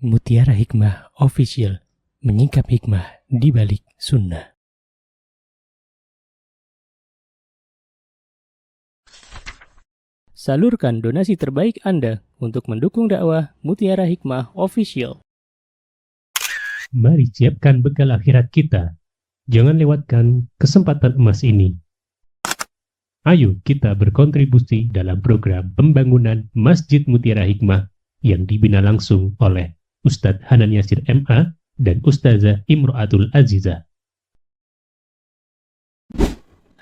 Mutiara Hikmah Official, menyingkap hikmah di balik sunnah. Salurkan donasi terbaik Anda untuk mendukung dakwah Mutiara Hikmah Official. Mari siapkan bekal akhirat kita. Jangan lewatkan kesempatan emas ini. Ayo kita berkontribusi dalam program pembangunan Masjid Mutiara Hikmah yang dibina langsung oleh Ustadz Hanan Yasir MA dan Ustazah Imro'atul Azizah.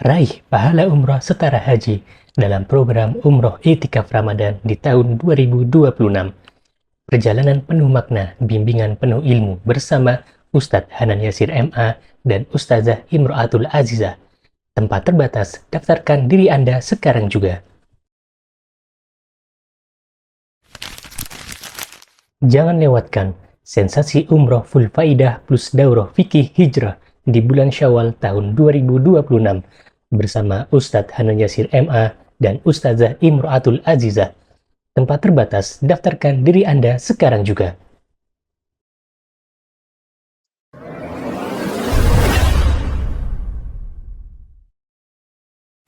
Raih pahala umroh setara haji dalam program Umroh Iktikaf Ramadan di tahun 2026. Perjalanan penuh makna, bimbingan penuh ilmu bersama Ustadz Hanan Yasir MA dan Ustazah Imro'atul Azizah. Tempat terbatas, daftarkan diri Anda sekarang juga. Jangan lewatkan sensasi umroh full faidah plus daurah fikih hijrah di bulan Syawal tahun 2026 bersama Ustadz Hanan Yasir MA dan Ustazah Imro'atul Azizah. Tempat terbatas, daftarkan diri Anda sekarang juga.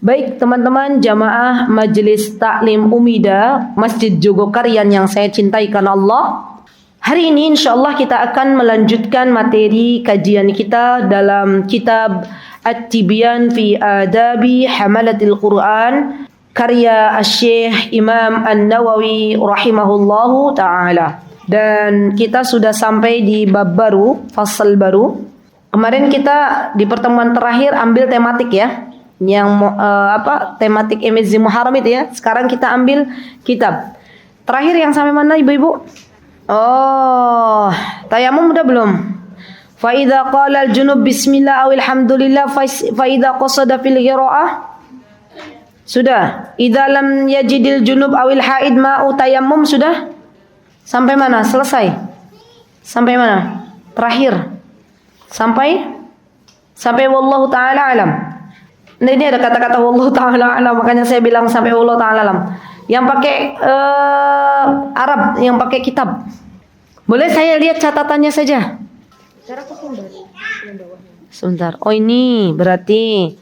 Baik teman-teman jamaah Majelis Taklim Umida Masjid Jogokarian yang saya cintai karena Allah. Hari ini insyaAllah kita akan melanjutkan materi kajian kita dalam kitab At-Tibyan fi Adabi Hamalatil Quran karya Syekh Imam An-Nawawi rahimahullahu ta'ala. Dan kita sudah sampai di bab baru, fasal baru. Kemarin kita di pertemuan terakhir ambil tematik ya, yang tematik MSZ Muharram itu ya. Sekarang kita ambil kitab. Terakhir yang sampai mana ibu-ibu? Oh, tayamum udah belum? Fa idza qala al-junub bismillah awil hamdulillah fa idza qasada fil qiraah. Sudah. Idza lam yajidil junub awil haid ma'u tayammum sudah? Sampai mana? Selesai. Sampai mana? Terakhir. Sampai wallahu taala alam. Nah, ini ada kata-kata wallahu taala alam, makanya saya bilang sampai wallahu taala alam. Yang pakai Arab, yang pakai kitab. Boleh saya lihat catatannya saja? Sebentar. Oh ini berarti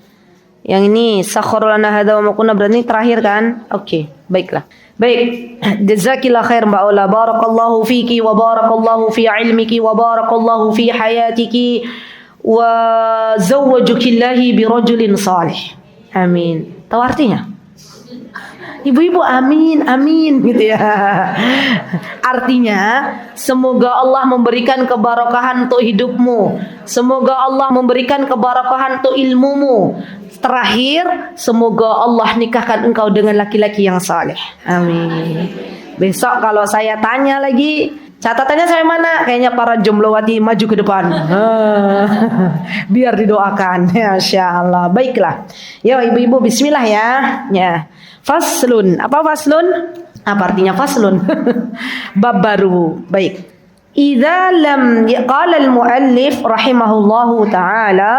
yang ini sakhkhara lana hadza wa ma kunna, berarti terakhir kan? Oke, baiklah. Baik, jazakillah khair Mbak Ola. Barakallahu fiki wa barakallahu fi ilmiki wa barakallahu fi hayatiki wa zawwajukillahi bi rajulin salih. Amin. Tahu artinya? Ibu-ibu amin, amin gitu ya. Artinya, semoga Allah memberikan keberkahan untuk hidupmu. Semoga Allah memberikan keberkahan untuk ilmumu. Terakhir, semoga Allah nikahkan engkau dengan laki-laki yang saleh. Amin. Besok kalau saya tanya lagi, catatannya saya mana? Kayaknya para jomblowati maju ke depan. Biar didoakan. Masya Allah. Baiklah. Yo ibu-ibu bismillah ya. Ya. Faslun. Apa faslun? Apa artinya faslun? Bab baru. Baik. Idza lam qala al-muallif rahimahullahu taala,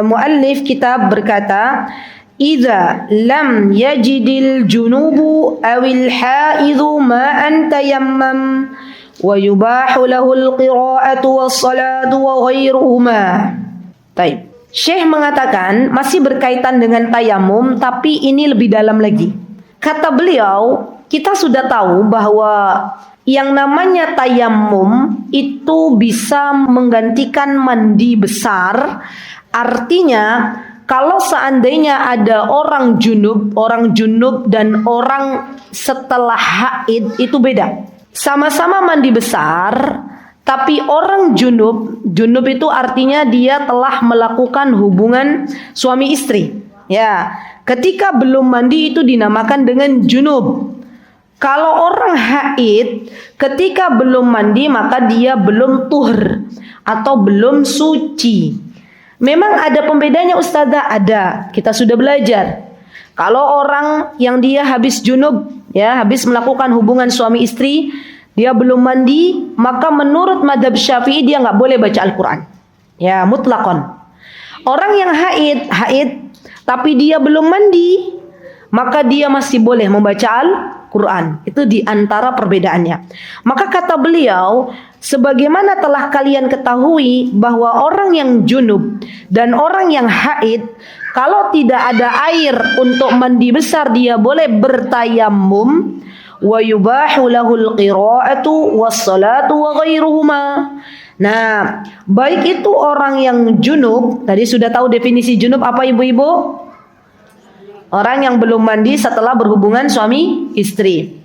muallif kitab berkata, idza lam yajidil junubu awil haidhu ma'an tayammam wa yubahu lahul qira'atu was-salatu wa ghairuhuma. Baik. Syekh mengatakan masih berkaitan dengan tayamum, tapi ini lebih dalam lagi. Kata beliau, kita sudah tahu bahwa yang namanya tayamum itu bisa menggantikan mandi besar. Artinya kalau seandainya ada orang junub dan orang setelah haid itu beda. Sama-sama mandi besar, tapi orang junub itu artinya dia telah melakukan hubungan suami istri. Ya, ketika belum mandi itu dinamakan dengan junub. Kalau orang haid, ketika belum mandi maka dia belum tuhur atau belum suci. Memang ada pembedanya Ustazah, ada. Kita sudah belajar. Kalau orang yang dia habis junub, ya, habis melakukan hubungan suami istri, dia belum mandi, maka menurut madhab Syafi'i dia nggak boleh baca Al-Quran. Ya, mutlakon. Orang yang haid, tapi dia belum mandi, maka dia masih boleh membaca Quran. Itu di antara perbedaannya. Maka kata beliau, sebagaimana telah kalian ketahui bahwa orang yang junub dan orang yang haid, kalau tidak ada air untuk mandi besar, dia boleh bertayammum. Wa yubahu lahul qira'atu was-salatu wa ghairuhuma. Nah, baik itu orang yang junub, tadi sudah tahu definisi junub apa ibu-ibu? Orang yang belum mandi setelah berhubungan suami istri.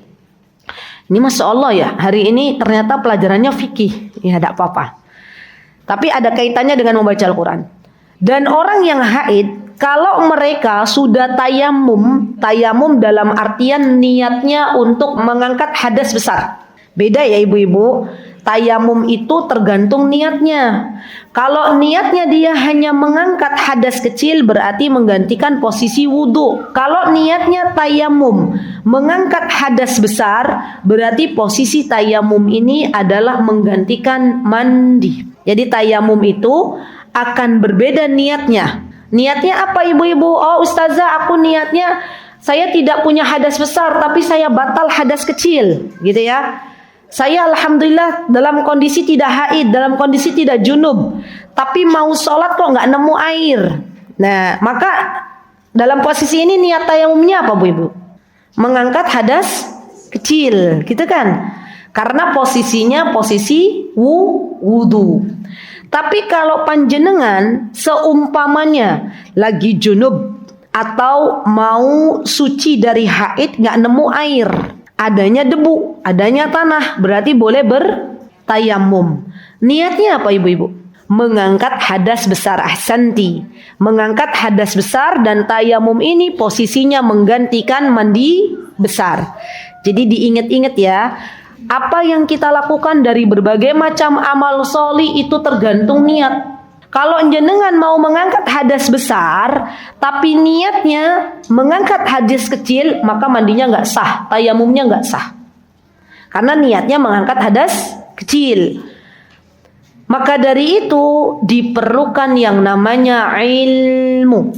Ini Masya Allah ya, hari ini ternyata pelajarannya fikih. Ya tidak apa-apa. Tapi ada kaitannya dengan membaca Al-Quran. Dan orang yang haid, kalau mereka sudah tayamum dalam artian niatnya untuk mengangkat hadas besar. Beda ya ibu-ibu, tayamum itu tergantung niatnya. Kalau niatnya dia hanya mengangkat hadas kecil berarti menggantikan posisi wudhu. Kalau niatnya tayamum mengangkat hadas besar berarti posisi tayamum ini adalah menggantikan mandi. Jadi tayamum itu akan berbeda niatnya. Niatnya apa ibu-ibu? Oh ustazah, aku niatnya saya tidak punya hadas besar tapi saya batal hadas kecil, gitu ya. Saya alhamdulillah dalam kondisi tidak haid, dalam kondisi tidak junub, tapi mau sholat kok nggak nemu air. Nah, maka dalam posisi ini niat tayamumnya apa bu ibu? Mengangkat hadas kecil, gitu kan? Karena posisinya posisi wudu. Tapi kalau panjenengan seumpamanya lagi junub atau mau suci dari haid nggak nemu air, adanya debu, adanya tanah, berarti boleh bertayamum. Niatnya apa ibu-ibu? Mengangkat hadas besar, ahsanti. Mengangkat hadas besar dan tayamum ini posisinya menggantikan mandi besar. Jadi diingat-ingat ya, apa yang kita lakukan dari berbagai macam amal sholih itu tergantung niat. Kalau jenengan mau mengangkat hadas besar, tapi niatnya mengangkat hadas kecil, maka mandinya nggak sah, tayamumnya nggak sah. Karena niatnya mengangkat hadas kecil. Maka dari itu diperlukan yang namanya ilmu.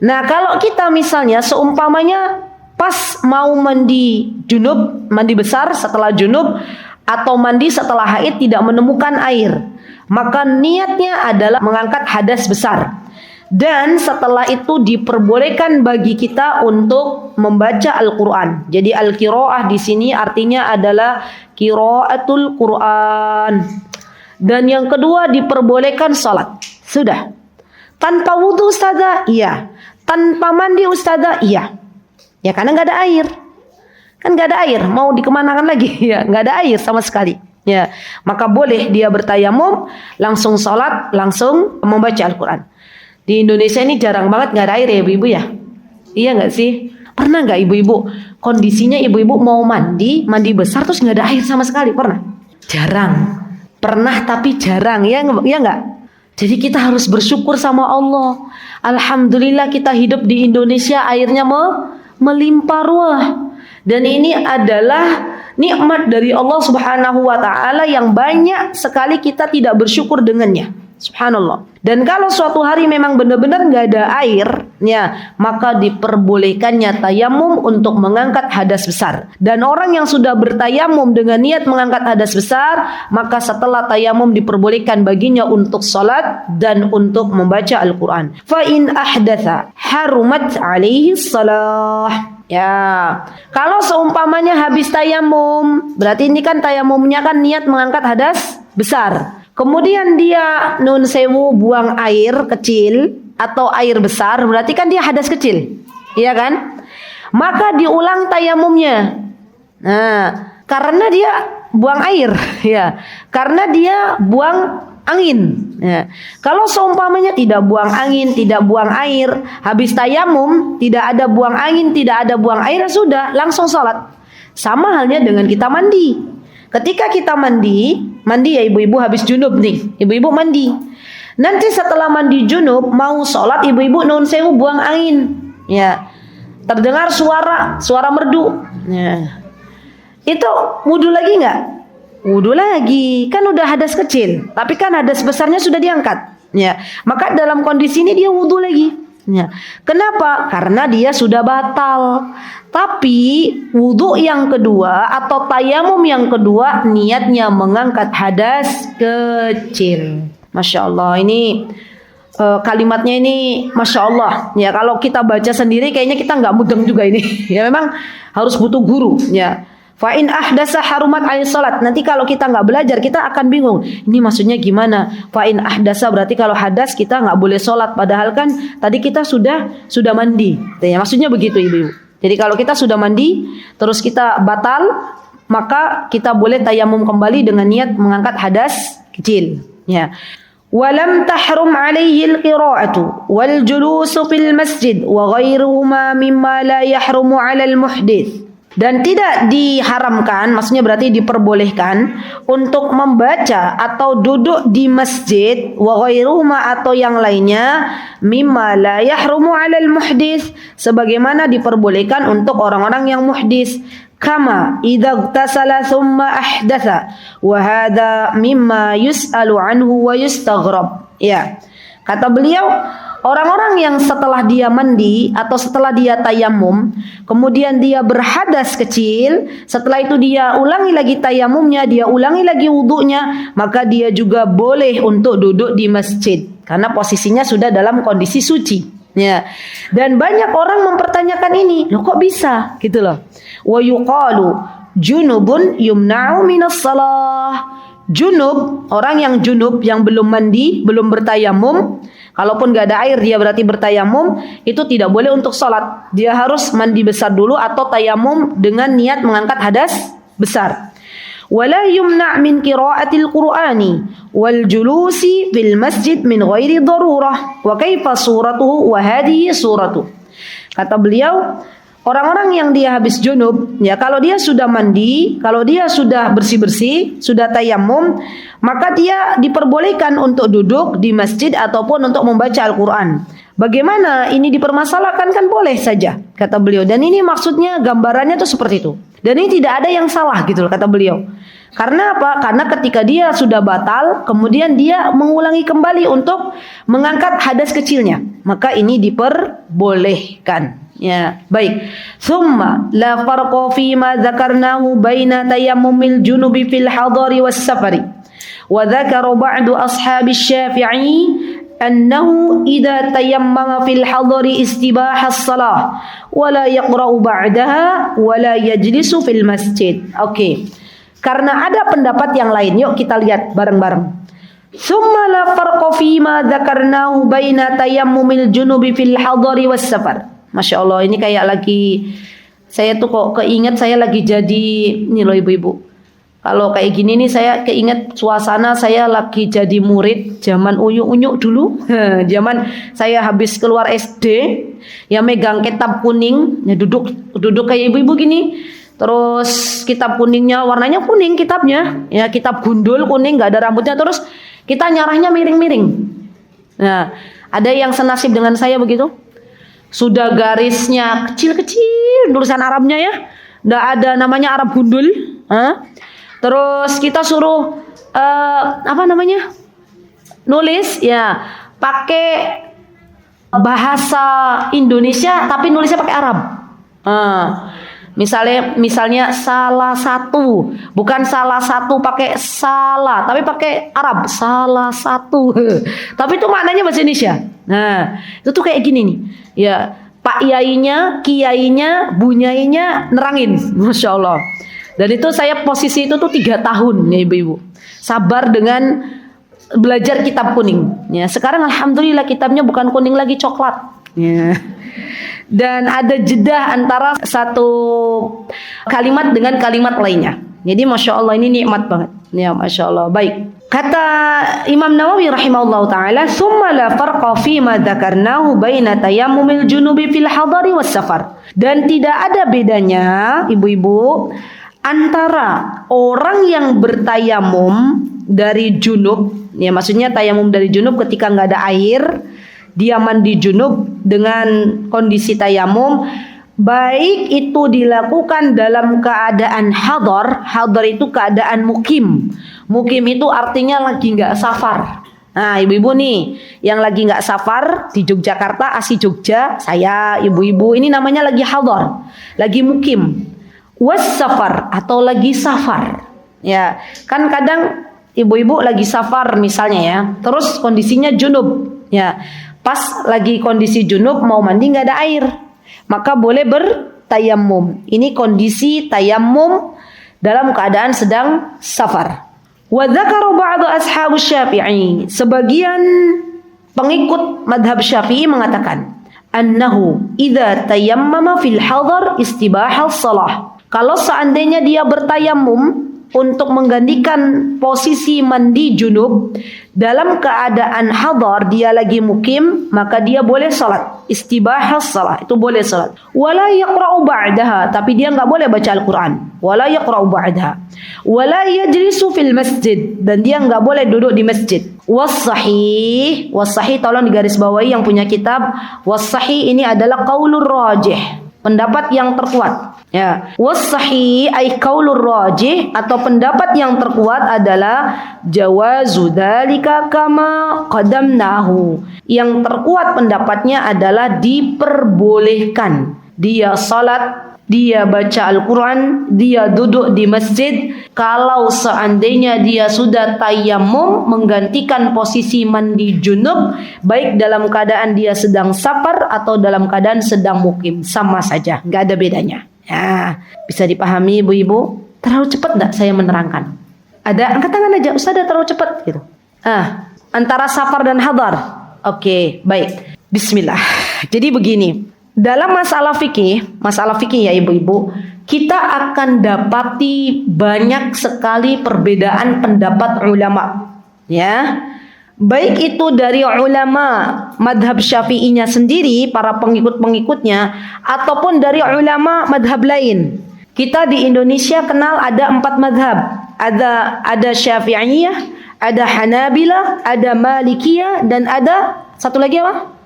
Nah kalau kita misalnya seumpamanya pas mau mandi junub, mandi besar setelah junub, atau mandi setelah haid tidak menemukan air, maka niatnya adalah mengangkat hadas besar. Dan setelah itu diperbolehkan bagi kita untuk membaca Al-Quran. Jadi al-qiraah di sini artinya adalah qiraatul Quran. Dan yang kedua diperbolehkan salat. Sudah. Tanpa wudu ustazah? Iya. Tanpa mandi ustazah? Iya. Ya karena nggak ada air. Kan nggak ada air. Mau dikemanakan lagi? Ya nggak ada air sama sekali. Ya, maka boleh dia bertayamum, langsung sholat, langsung membaca Al-Quran. Di Indonesia ini jarang banget nggak ada air ya ibu-ibu ya. Iya nggak sih? Pernah nggak ibu-ibu? Kondisinya ibu-ibu mau mandi besar terus nggak ada air sama sekali. Pernah? Jarang. Pernah tapi jarang. Ya nggak? Jadi kita harus bersyukur sama Allah. Alhamdulillah kita hidup di Indonesia airnya melimpah ruah. Dan ini adalah nikmat dari Allah Subhanahu wa taala yang banyak sekali kita tidak bersyukur dengannya. Subhanallah. Dan kalau suatu hari memang benar-benar nggak ada airnya, maka diperbolehkannya tayamum untuk mengangkat hadas besar. Dan orang yang sudah bertayamum dengan niat mengangkat hadas besar, maka setelah tayamum diperbolehkan baginya untuk salat dan untuk membaca Al-Quran. Fa in ahdatha harumat alaihi salah. Ya, kalau seumpamanya habis tayamum, berarti ini kan tayamumnya kan niat mengangkat hadas besar. Kemudian dia nun sewu buang air kecil atau air besar, berarti kan dia hadas kecil, iya kan? Maka diulang tayamumnya. Nah, karena dia buang air, ya, karena dia buang angin. Ya. Kalau seumpamanya tidak buang angin, tidak buang air, habis tayamum tidak ada buang angin, tidak ada buang air, sudah langsung sholat. Sama halnya dengan kita mandi. Ketika kita mandi ya ibu-ibu habis junub nih, ibu-ibu mandi. Nanti setelah mandi junub mau sholat ibu-ibu nun sewu buang angin, ya, terdengar suara merdu, ya. Itu wudu lagi nggak? Wudu lagi, kan udah hadas kecil, tapi kan hadas besarnya sudah diangkat, ya. Maka dalam kondisi ini dia wudu lagi, ya. Kenapa? Karena dia sudah batal. Tapi wudhu yang kedua atau tayamum yang kedua niatnya mengangkat hadas kecil. Masya Allah, ini kalimatnya ini Masya Allah. Ya, kalau kita baca sendiri kayaknya kita nggak mudeng juga ini. Ya, memang harus butuh guru. Ya. Fa in ahdasa harumat alis salat. Nanti kalau kita nggak belajar kita akan bingung. Ini maksudnya gimana? Fa in ahdasa berarti kalau hadas kita nggak boleh sholat. Padahal kan tadi kita sudah mandi. Ya, maksudnya begitu ibu-ibu. Jadi kalau kita sudah mandi, terus kita batal, maka kita boleh tayamum kembali dengan niat mengangkat hadas kecil. Ya. Walam tahrum alaihi al-qira'atu wal julusu fil masjid wa ghairuhuma mimma la yahrumu 'ala al-muhdits. Dan tidak diharamkan, maksudnya berarti diperbolehkan untuk membaca atau duduk di masjid wa ghairuhuma atau yang lainnya mimma la yahrumu 'alal muhdits, sebagaimana diperbolehkan untuk orang-orang yang muhdis. Kama idza ightasala thumma ahdatha wa hadha mimma yus'alu anhu wa yustaghrab. Ya. Kata beliau, orang-orang yang setelah dia mandi atau setelah dia tayamum, kemudian dia berhadas kecil, setelah itu dia ulangi lagi tayamumnya, dia ulangi lagi wudhunya, maka dia juga boleh untuk duduk di masjid karena posisinya sudah dalam kondisi suci. Ya. Dan banyak orang mempertanyakan ini, loh kok bisa? Gitu loh. Wa yuqalu junubun yumna'u minas salah. Junub, orang yang junub yang belum mandi, belum bertayamum, kalaupun gak ada air dia berarti bertayamum, itu tidak boleh untuk sholat. Dia harus mandi besar dulu atau tayamum dengan niat mengangkat hadas besar. Wala yumna' min qira'atil qur'ani wal julusi fil masjid min ghairi darurah wa kaifa suratuhu wa hadhihi suratuh. Kata beliau, orang-orang yang dia habis junub, ya kalau dia sudah mandi, kalau dia sudah bersih-bersih, sudah tayamum, maka dia diperbolehkan untuk duduk di masjid ataupun untuk membaca Al-Quran. Bagaimana ini dipermasalahkan? Kan boleh saja, kata beliau. Dan ini maksudnya gambarannya tuh seperti itu. Dan ini tidak ada yang salah gitu loh, kata beliau. Karena apa? Karena ketika dia sudah batal, kemudian dia mengulangi kembali untuk mengangkat hadas kecilnya, maka ini diperbolehkan. Ya, baik. Thumma la farqa fi ma dzakarnahu baina tayammumil junubi fil hadari was safari. Wa dzakara ba'du ashabi Syafi'i annahu idza tayammama fil hadari istibahah as-salah wa la yaqra'u ba'daha wa la yajlisu fil masjid. Oke. Karena ada pendapat yang lain, yuk kita lihat bareng-bareng. Thumma la farqa fi ma dzakarnahu baina tayammumil junubi fil hadari was safar. Masya Allah, ini kayak lagi saya tuh kok keinget saya lagi jadi ini loh ibu-ibu. Kalau kayak gini nih saya keinget suasana saya lagi jadi murid zaman unyuk-unyuk dulu. Zaman saya habis keluar SD, ya megang kitab kuning, ya duduk kayak ibu-ibu gini. Terus kitab kuningnya warnanya kuning kitabnya, ya kitab gundul kuning nggak ada rambutnya. Terus kita nyarahnya miring-miring. Nah, ada yang senasib dengan saya begitu. Sudah garisnya kecil-kecil tulisan Arabnya ya, nggak ada namanya Arab gundul. Terus kita suruh nulis ya pakai bahasa Indonesia tapi nulisnya pakai Arab. Misalnya salah satu, bukan salah satu pakai salah, tapi pakai Arab salah satu. Tapi itu maknanya bahasa Indonesia. Nah, itu tuh kayak gini nih. Ya, Pak Yainya, Kiainya, Bunyainya nerangin, Masya Allah. Dan itu saya posisi itu tuh 3 tahun ya ibu-ibu. Sabar dengan belajar kitab kuning. Ya, sekarang alhamdulillah kitabnya bukan kuning lagi, coklat. Ya. Dan ada jeda antara satu kalimat dengan kalimat lainnya. Jadi Masya Allah ini nikmat banget. Ya Masya Allah. Baik. Kata Imam Nawawi rahimahullah ta'ala, "Tsumma la farqa fi ma dzakarnahu baina tayammumil junubi fil hadari was safar." Dan tidak ada bedanya, ibu-ibu, antara orang yang bertayamum dari junub, ya maksudnya tayamum dari junub ketika nggak ada air, dia mandi junub dengan kondisi tayamum, baik itu dilakukan dalam keadaan hadar. Hadar itu keadaan mukim. Mukim itu artinya lagi nggak safar. Nah, ibu-ibu nih yang lagi nggak safar di Yogyakarta, ASI Jogja, saya ibu-ibu ini namanya lagi hadar, lagi mukim. Was safar atau lagi safar. Ya, kan kadang ibu-ibu lagi safar misalnya ya, terus kondisinya junub. Ya, pas lagi kondisi junub mau mandi nggak ada air, maka boleh bertayamum. Ini kondisi tayamum dalam keadaan sedang safar. Wa dzakara ba'du ashabus Syafi'i, sebagian pengikut madhab Syafi'i mengatakan annahu idza tayammama fil hadar istibahal salah. Kalau seandainya dia bertayamum untuk menggantikan posisi mandi junub dalam keadaan hadar, dia lagi mukim, maka dia boleh salat. Istibahas salah, itu boleh salat. Wala yaqra'u ba'daha, tapi dia enggak boleh baca Al-Qur'an. Wala yaqra'u ba'daha. Wala yajlisu fil masjid, dan dia enggak boleh duduk di masjid. Was-sahih tolong digarisbawahi yang punya kitab. Was-sahih ini adalah qaulur rajih, pendapat yang terkuat. Ya, was-sahih ay qaulur rajih, atau pendapat yang terkuat adalah jawazu dzalika kama qadamnahu. Yang terkuat pendapatnya adalah diperbolehkan dia salat, dia baca Al-Quran, dia duduk di masjid kalau seandainya dia sudah tayammum menggantikan posisi mandi junub, baik dalam keadaan dia sedang safar atau dalam keadaan sedang mukim, sama saja, nggak ada bedanya. Ya, bisa dipahami ibu-ibu? Terlalu cepat enggak saya menerangkan? Ada, angkat tangan aja, Ustaz terlalu cepat gitu. Antara safar dan hadar. Oke, baik. Bismillah. Jadi begini, dalam masalah fikih ya ibu-ibu, kita akan dapati banyak sekali perbedaan pendapat ulama. Ya. Baik itu dari ulama madhab syafi'inya sendiri, para pengikut-pengikutnya, ataupun dari ulama madhab lain. Kita di Indonesia kenal ada 4 madhab. Ada Syafi'iyah, ada Hanabilah, ada Malikiyah, dan ada satu lagi apa?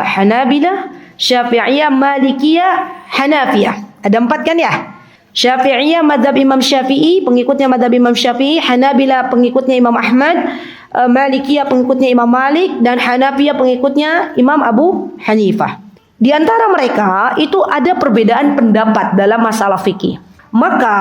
Hanabilah, Syafi'iyah, Malikiyah, Hanafiyah. Ada 4 kan ya? Syafi'iyah madhab Imam Syafi'i, pengikutnya madhab Imam Syafi'i. Hanabilah pengikutnya Imam Ahmad. Malikiyah pengikutnya Imam Malik, dan Hanafiyah pengikutnya Imam Abu Hanifah. Di antara mereka itu ada perbedaan pendapat dalam masalah fikih. Maka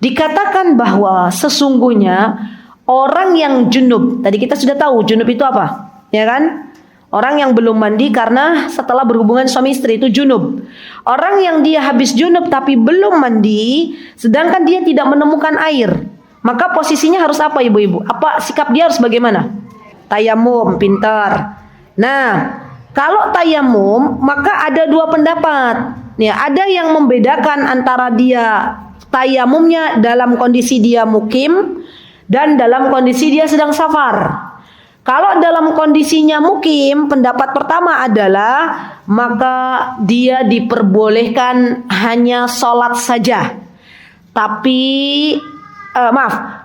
dikatakan bahwa sesungguhnya orang yang junub, tadi kita sudah tahu junub itu apa, ya kan? Orang yang belum mandi karena setelah berhubungan suami istri itu junub. Orang yang dia habis junub tapi belum mandi, sedangkan dia tidak menemukan air, maka posisinya harus apa ibu-ibu? Apa sikap dia harus bagaimana? Tayamum, pintar. Nah, kalau tayamum maka ada 2 pendapat. Ya, ada yang membedakan antara dia tayamumnya dalam kondisi dia mukim dan dalam kondisi dia sedang safar. Kalau dalam kondisinya mukim, pendapat pertama adalah maka dia diperbolehkan hanya sholat saja. Tapi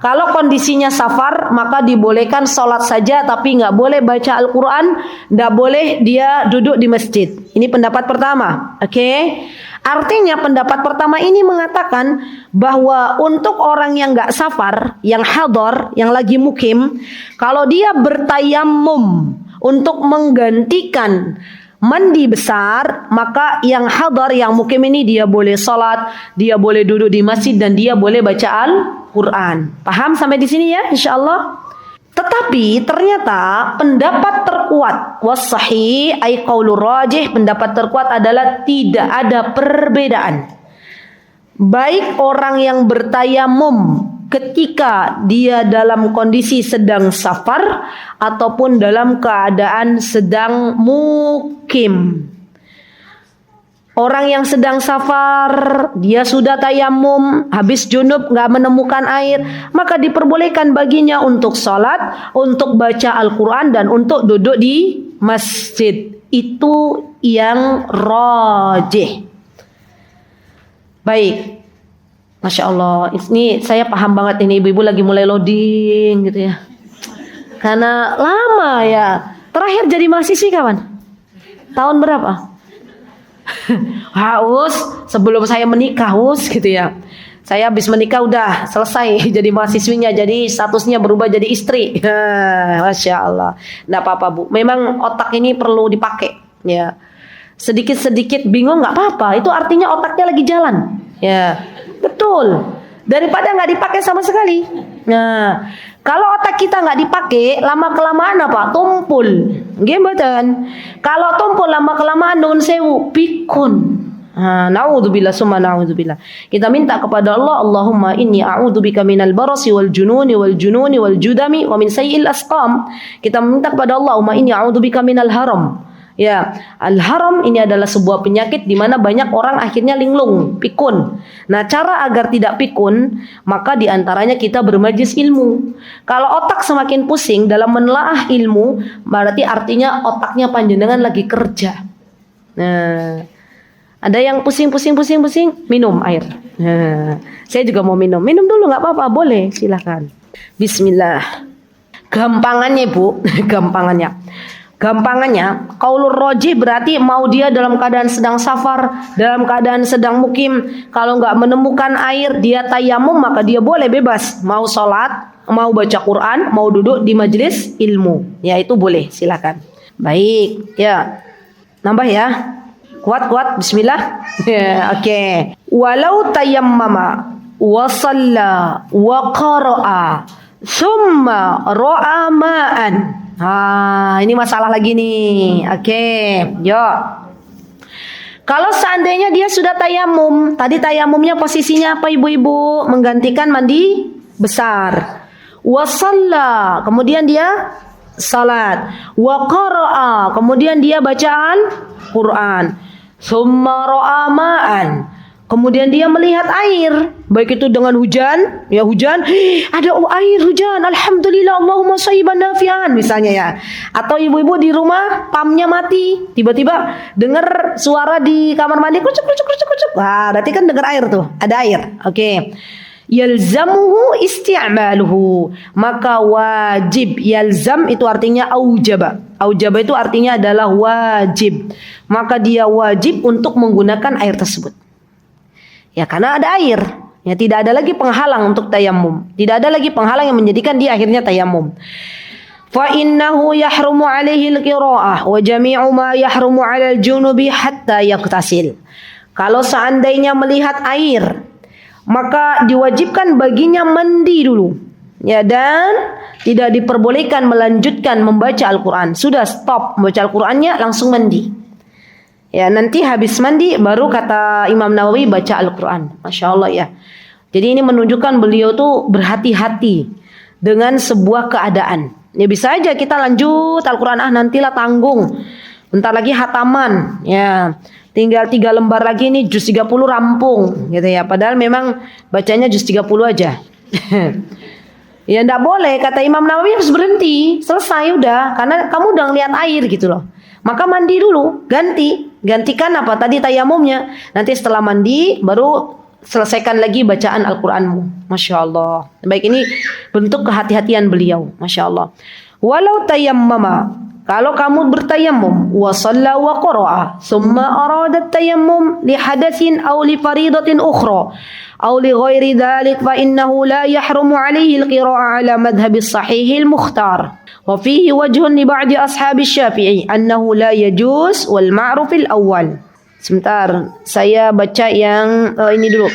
kalau kondisinya safar maka dibolehkan sholat saja, tapi nggak boleh baca Al-Quran, nggak boleh dia duduk di masjid. Ini pendapat pertama, oke? Artinya pendapat pertama ini mengatakan bahwa untuk orang yang nggak safar, yang hadar, yang lagi mukim, kalau dia bertayamum untuk menggantikan mandi besar, maka yang hadar, yang mukim ini dia boleh sholat, dia boleh duduk di masjid, dan dia boleh baca Al-Quran. Paham sampai di sini ya, insyaallah. Tetapi ternyata pendapat terkuat, was-sahih ay qaulur rajih, pendapat terkuat adalah tidak ada perbedaan. Baik orang yang bertayamum ketika dia dalam kondisi sedang safar ataupun dalam keadaan sedang mukim. Orang yang sedang safar, dia sudah tayamum, habis junub, nggak menemukan air, maka diperbolehkan baginya untuk sholat, untuk baca Al-Quran, dan untuk duduk di masjid. Itu yang rajih. Baik, Masya Allah, ini saya paham banget ini ibu-ibu lagi mulai loading gitu ya. Karena lama ya. Terakhir jadi mahasiswi kapan? Tahun berapa? Haus sebelum saya menikah, haus gitu ya. Saya habis menikah udah selesai jadi mahasiswinya, jadi statusnya berubah jadi istri. Masya Allah. Nggak apa-apa Bu. Memang otak ini perlu dipakai. Ya. Sedikit-sedikit bingung nggak apa-apa. Itu artinya otaknya lagi jalan. Ya, betul. Daripada nggak dipakai sama sekali. Nah, kalau otak kita nggak dipakai, lama kelamaan apa? Tumpul. Gimana? Kalau tumpul lama kelamaan nun sewu pikun. Naudzubillah summa naudzubillah. Kita minta kepada Allah, Allahumma inni a'udzubika minal barasi wal jununi wal judami wa min sayyi'il asqam. Kita minta kepada Allah, Allahumma inni a'udzubika minal haram. Ya, al-haram ini adalah sebuah penyakit di mana banyak orang akhirnya linglung, pikun. Nah, cara agar tidak pikun, maka di antaranya kita bermajlis ilmu. Kalau otak semakin pusing dalam menelaah ilmu, berarti artinya otaknya panjenengan lagi kerja. Nah, ada yang pusing, minum air. Nah, saya juga mau minum. Minum dulu nggak apa-apa, boleh, silakan. Bismillah. Gampangannya Bu, Gampangannya, qaulur roji berarti mau dia dalam keadaan sedang safar, dalam keadaan sedang mukim, kalau nggak menemukan air, dia tayamum, maka dia boleh bebas. Mau sholat, mau baca Quran, mau duduk di majelis ilmu. Ya itu boleh, silakan. Baik, ya. Nambah ya. Kuat, bismillah. Ya, oke. Walau tayammama, wa shalla, wa qara'a, thumma ra'a ma'an. Ini masalah lagi nih. Oke, yuk. Kalau seandainya dia sudah tayamum, tadi tayamumnya posisinya apa ibu-ibu? Menggantikan mandi besar. Wasalla, kemudian dia salat. Wa qara'a, kemudian dia bacaan Quran. Summa ra'a ma'an, kemudian dia melihat air, baik itu dengan hujan, ya hujan, ada air hujan, alhamdulillah, Allahumma shayyiban nafi'an misalnya ya. Atau ibu-ibu di rumah pamnya mati, tiba-tiba dengar suara di kamar mandi kucuk. Wah, berarti kan dengar air tuh, ada air. Oke. Yalzamuhu isti'maluhu, maka wajib. Yalzam itu artinya aujaba. Aujaba itu artinya adalah wajib. Maka dia wajib untuk menggunakan air tersebut. Ya karena ada air. Ya tidak ada lagi penghalang untuk tayamum. Tidak ada lagi penghalang yang menjadikan dia akhirnya tayamum. Fa innahu yahrumu alaihi al-qira'ah wa jami'u ma yahrumu 'alal junubi hatta yaqtasil. Kalau seandainya melihat air, maka diwajibkan baginya mandi dulu. Ya, dan tidak diperbolehkan melanjutkan membaca Al-Quran. Sudah stop membaca Al-Qurannya, langsung mandi. Ya, nanti habis mandi baru kata Imam Nawawi baca Al-Quran. Masya Allah ya. Jadi ini menunjukkan beliau tuh berhati-hati dengan sebuah keadaan. Ya bisa aja kita lanjut Al-Quran, nantilah tanggung. Bentar lagi hataman. Ya, tinggal 3 lembar lagi nih juz 30 rampung gitu ya. Padahal memang bacanya juz 30 aja. Ya enggak boleh, kata Imam Nawawi harus berhenti, selesai udah, karena kamu udah ngeliat air gitu loh. Maka mandi dulu, gantikan apa tadi tayamumnya. Nanti setelah mandi baru selesaikan lagi bacaan Al-Qur'anmu. Masya Allah. Baik, ini bentuk kehati-hatian beliau. Masya Allah. Walau tayammama, kalau kamu bertayamum, wa shalla wa qara'a, thumma arada tayammum li hadatsin aw li faridatin ukhra aw li ghairi dhalik fa innahu la yahrumu alayhi al-qira'ah ala madhhab as-sahih al-mukhtar. Wa fihi wajhun li ba'di ashab asy-Syafi'i annahu la yajuz wal ma'ruf al-awwal. Sebentar, saya baca yang ini dulu.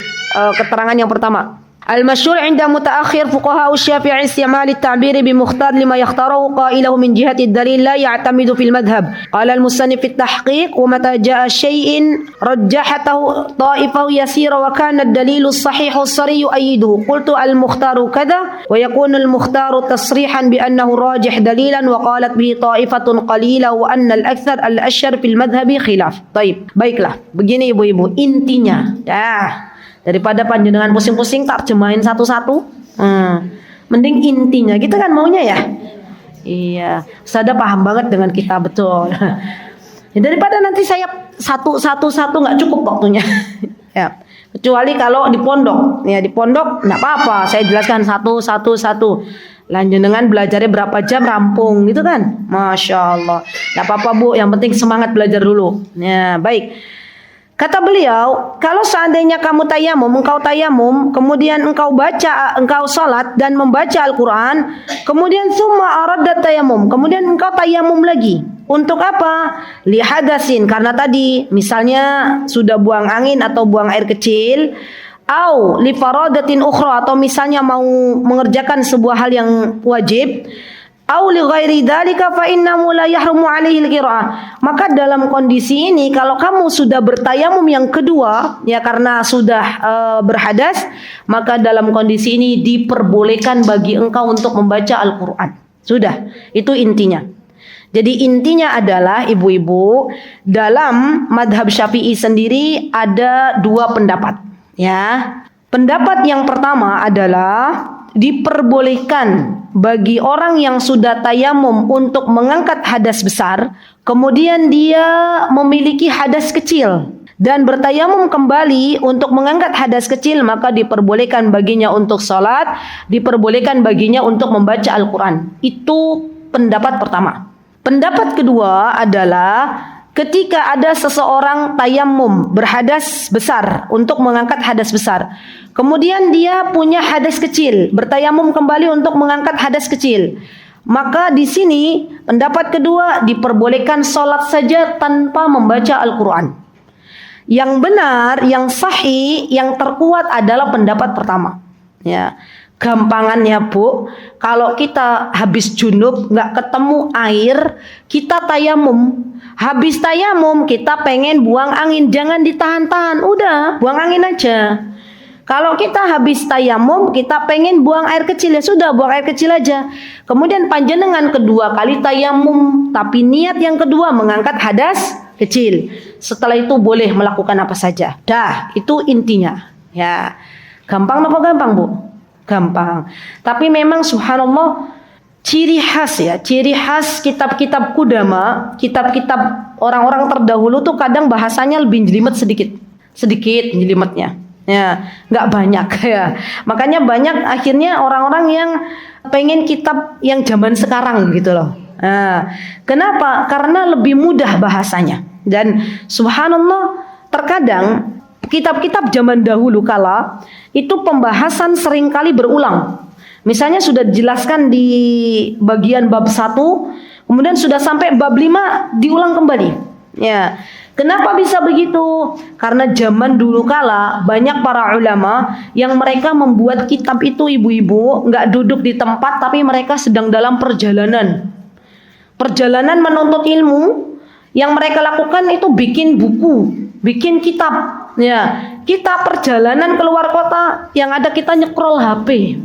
Keterangan yang pertama. المشهور عند متأخر فقهاء الشافعي استعمال التعبير بمختار لما يختاره قائله من جهة الدليل لا يعتمد في المذهب. قال المصنف في التحقيق ومتى جاء شيء رجحته طائفة يسير وكان الدليل الصحيح الصري يؤيده قلت المختار كذا ويكون المختار تصريحا بأنه راجح دليلا وقالت به طائفة قليلة وأن الأكثر الأشهر في المذهب خلاف. طيب, baiklah, begini ibu-ibu, intinya daripada panjenengan pusing-pusing terjemahin satu-satu, mending intinya kita kan maunya ya. Iya, Ustazah paham banget dengan kita, betul. Ya, daripada nanti saya satu-satu nggak cukup waktunya. Ya, kecuali kalau di pondok. Ya di pondok nggak apa-apa, saya jelaskan satu-satu. Lanjenengan belajarnya berapa jam rampung gitu kan? Masya Allah. Nggak apa-apa Bu, yang penting semangat belajar dulu. Ya baik. Kata beliau, kalau seandainya kamu engkau tayamum, kemudian engkau salat dan membaca Al-Quran, kemudian summa aradat tayamum, kemudian engkau tayamum lagi. Untuk apa? Li hadasin, karena tadi misalnya sudah buang angin atau buang air kecil, au li faradatin ukhra, atau misalnya mau mengerjakan sebuah hal yang wajib, au li ghairi dzalika fa innahu la yahrumu alaihi al-qira'ah. Maka dalam kondisi ini kalau kamu sudah bertayamum yang kedua, ya karena sudah berhadas, maka dalam kondisi ini diperbolehkan bagi engkau untuk membaca Al-Qur'an. Sudah, itu intinya. Jadi intinya adalah ibu-ibu, dalam madhab Syafi'i sendiri ada dua pendapat, ya. Pendapat yang pertama adalah diperbolehkan bagi orang yang sudah tayamum untuk mengangkat hadas besar, kemudian dia memiliki hadas kecil dan bertayamum kembali untuk mengangkat hadas kecil, maka diperbolehkan baginya untuk sholat, diperbolehkan baginya untuk membaca Al-Quran. Itu pendapat pertama. Pendapat kedua adalah ketika ada seseorang tayamum berhadas besar untuk mengangkat hadas besar, kemudian dia punya hadas kecil, bertayamum kembali untuk mengangkat hadas kecil, maka di sini pendapat kedua diperbolehkan sholat saja tanpa membaca Al-Quran. Yang benar, yang sahih, yang terkuat adalah pendapat pertama. Ya, gampangannya Bu, kalau kita habis junub nggak ketemu air, kita tayamum. Habis tayamum kita pengen buang angin, jangan ditahan-tahan, udah buang angin aja. Kalau kita habis tayamum, kita pengen buang air kecil, ya sudah buang air kecil aja. Kemudian panjenengan kedua kali tayamum, tapi niat yang kedua mengangkat hadas kecil. Setelah itu boleh melakukan apa saja. Dah, itu intinya. Ya, gampang apa gampang Bu? Gampang. Tapi memang subhanallah, ciri khas kitab-kitab kudama, kitab-kitab orang-orang terdahulu tuh kadang bahasanya lebih jelimet sedikit jelimetnya. Ya, nggak banyak ya. Makanya banyak akhirnya orang-orang yang pengen kitab yang zaman sekarang gitu loh. Nah, kenapa? Karena lebih mudah bahasanya. Dan subhanallah, terkadang kitab-kitab zaman dahulu kala itu pembahasan seringkali berulang. Misalnya sudah dijelaskan di bagian bab 1, kemudian sudah sampai bab 5 diulang kembali. Ya. Kenapa bisa begitu? Karena zaman dulu kala banyak para ulama yang mereka membuat kitab itu ibu-ibu nggak duduk di tempat, tapi mereka sedang dalam perjalanan menuntut ilmu. Yang mereka lakukan itu bikin buku, bikin kitab. Ya, kita perjalanan keluar kota, yang ada kita nyekrol HP.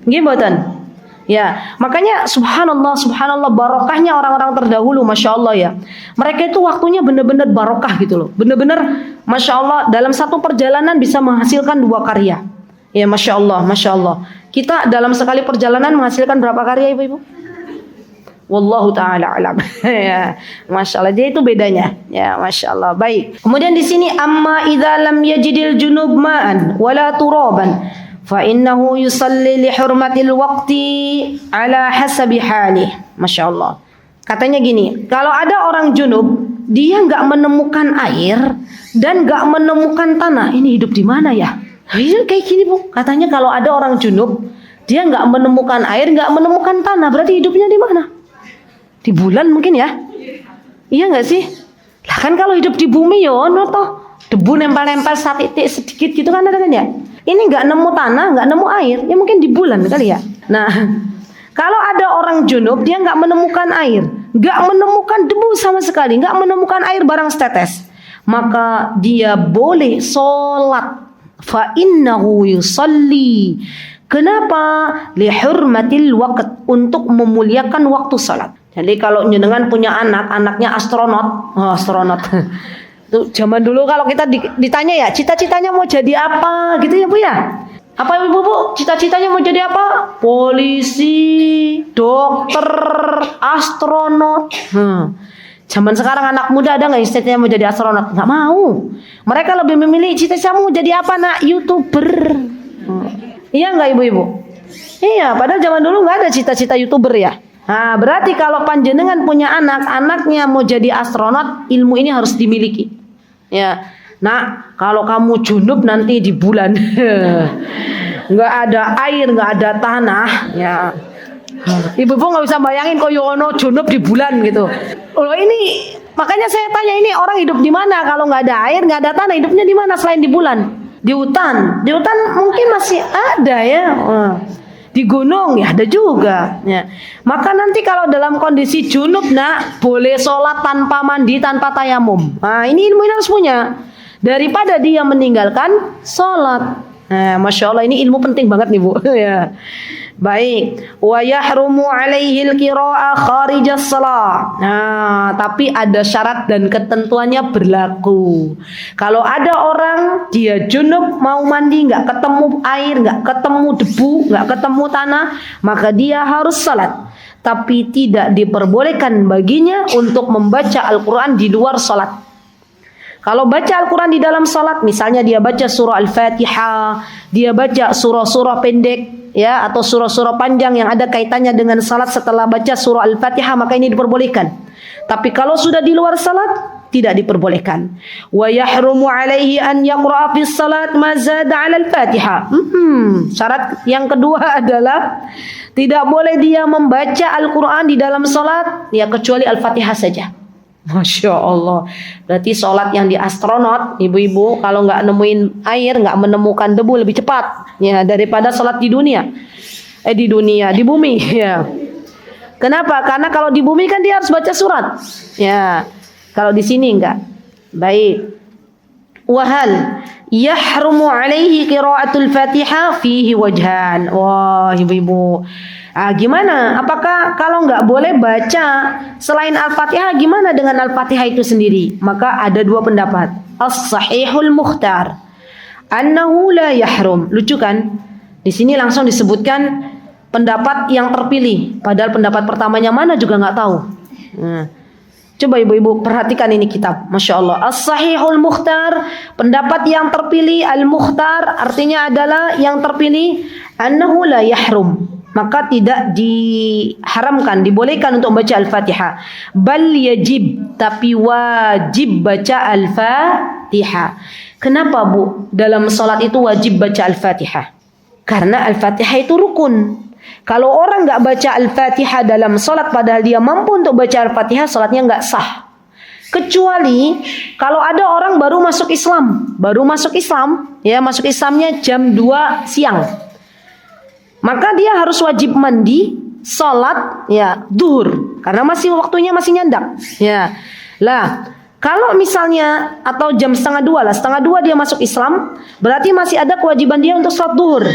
Gimana? Ya, makanya subhanallah barokahnya orang-orang terdahulu, masya Allah ya. Mereka itu waktunya benar-benar barokah gitu loh. Benar-benar masya Allah, dalam satu perjalanan bisa menghasilkan 2 karya. Ya, masya Allah. Kita dalam sekali perjalanan menghasilkan berapa karya ibu-ibu? Wallahu ta'ala alam. Ya, masya Allah. Jadi itu bedanya. Ya, masya Allah. Baik. Kemudian di sini amma idza lam yajidil junub ma'an wala turaban fa innahu yusalli li hurmatil waqti ala hasabi halih. Masya Allah. Katanya gini, kalau ada orang junub, dia nggak menemukan air dan nggak menemukan tanah, ini hidup di mana ya? Ini kayak gini Bu. Katanya kalau ada orang junub, dia nggak menemukan air, nggak menemukan tanah, berarti hidupnya di mana? Di bulan mungkin ya? Iya nggak sih? Lah kan kalau hidup di bumi yo, toh debu nempel-nempel sedikit gitu kan ada kan ya? Ini nggak nemu tanah, nggak nemu air, ya mungkin di bulan kali ya. Nah, kalau ada orang junub, dia nggak menemukan air, nggak menemukan debu sama sekali, nggak menemukan air barang setetes, maka dia boleh sholat. Fa innahu yusalli. Kenapa? Li hurmatil waqt, untuk memuliakan waktu sholat. Jadi kalau jenengan punya anaknya astronot. Tuh, zaman dulu kalau kita ditanya ya, cita-citanya mau jadi apa gitu ya Bu ya? Apa ibu-ibu cita-citanya mau jadi apa? Polisi, dokter, astronot. Zaman sekarang anak muda ada nggak cita-citanya mau jadi astronot? Nggak mau. Mereka lebih memilih cita-cita mau jadi apa nak? YouTuber. Iya nggak ibu-ibu? Iya, padahal zaman dulu nggak ada cita-cita YouTuber ya. Nah, berarti kalau panjenengan punya anaknya mau jadi astronot, ilmu ini harus dimiliki. Ya, Nak, kalau kamu junub nanti di bulan nggak ada air, nggak ada tanah, ya ibu-ibu nggak bisa bayangin kok Yono junub di bulan gitu. Oh ini makanya saya tanya, ini orang hidup di mana kalau nggak ada air, nggak ada tanah, hidupnya di mana selain di bulan? Di hutan. Di hutan mungkin masih ada ya. Di gunung ya ada juga ya. Maka nanti kalau dalam kondisi junub nak boleh sholat tanpa mandi, tanpa tayamum. Nah ini ilmu ini harus punya, daripada dia meninggalkan sholat. Nah, Masya Allah ini ilmu penting banget nih Bu. Ya. Baik, wa yahrumu alaihi al-qira'ah kharijas shalah. Nah, tapi ada syarat dan ketentuannya berlaku. Kalau ada orang dia junub mau mandi nggak ketemu air, nggak ketemu debu, nggak ketemu tanah, maka dia harus salat. Tapi tidak diperbolehkan baginya untuk membaca Al-Quran di luar salat. Kalau baca Al-Quran di dalam salat, misalnya dia baca surah Al-Fatihah, dia baca surah-surah pendek, ya, atau surah-surah panjang yang ada kaitannya dengan salat setelah baca surah Al-Fatihah, maka ini diperbolehkan. Tapi kalau sudah di luar salat, tidak diperbolehkan. Wa yahrumu alaihi an yaqra'a fis salat ma zada 'ala al-Fatihah. Syarat yang kedua adalah tidak boleh dia membaca Al-Quran di dalam salat, ya kecuali Al-Fatihah saja. Masya Allah. Berarti sholat yang di astronot, ibu-ibu, kalau nggak nemuin air, nggak menemukan debu lebih cepat ya daripada sholat di dunia. Di bumi ya. Kenapa? Karena kalau di bumi kan dia harus baca surat. Ya. Kalau di sini enggak. Baik. Wahal yahrumu alaihi qiraatul Fatihah fihi wajhan. Wah, ibu-ibu. Gimana? Apakah kalau nggak boleh baca selain Al-Fatihah, gimana dengan Al-Fatihah itu sendiri? Maka ada dua pendapat. As-sahihul mukhtar annahu la yahrum. Lucu kan? Di sini langsung disebutkan pendapat yang terpilih. Padahal pendapat pertamanya mana juga nggak tahu. Coba ibu-ibu perhatikan ini kitab. Masya Allah. As-sahihul mukhtar, pendapat yang terpilih. Al-mukhtar artinya adalah yang terpilih. Annahu la yahrum. Maka tidak diharamkan, dibolehkan untuk membaca Al-Fatihah. Bal yajib, tapi wajib baca Al-Fatihah. Kenapa Bu? Dalam sholat itu wajib baca Al-Fatihah. Karena Al-Fatihah itu rukun. Kalau orang nggak baca Al-Fatihah dalam sholat padahal dia mampu untuk baca Al-Fatihah, sholatnya nggak sah. Kecuali kalau ada orang baru masuk Islam, ya masuk Islamnya jam 2 siang. Maka dia harus wajib mandi, sholat ya duhur, karena waktunya masih nyandak. Ya, lah kalau misalnya atau jam 1:30 lah, 1:30 dia masuk Islam, berarti masih ada kewajiban dia untuk sholat duhur.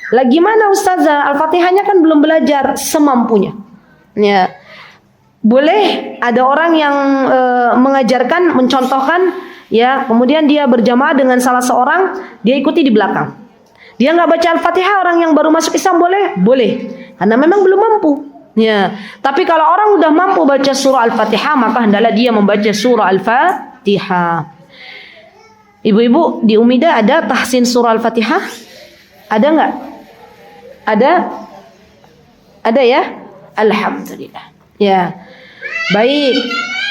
Lah gimana Ustazah? Al-Fatihahnya kan belum belajar, semampunya. Ya, boleh ada orang yang mengajarkan, mencontohkan, ya kemudian dia berjamaah dengan salah seorang, dia ikuti di belakang. Dia nggak baca Al-Fatihah, orang yang baru masuk Islam boleh? Boleh. Karena memang belum mampu. Ya. Tapi kalau orang udah mampu baca surah Al-Fatihah, maka hendaklah dia membaca surah Al-Fatihah. Ibu-ibu, di Umida ada tahsin surah Al-Fatihah? Ada nggak? Ada? Ada ya? Alhamdulillah. Ya. Baik.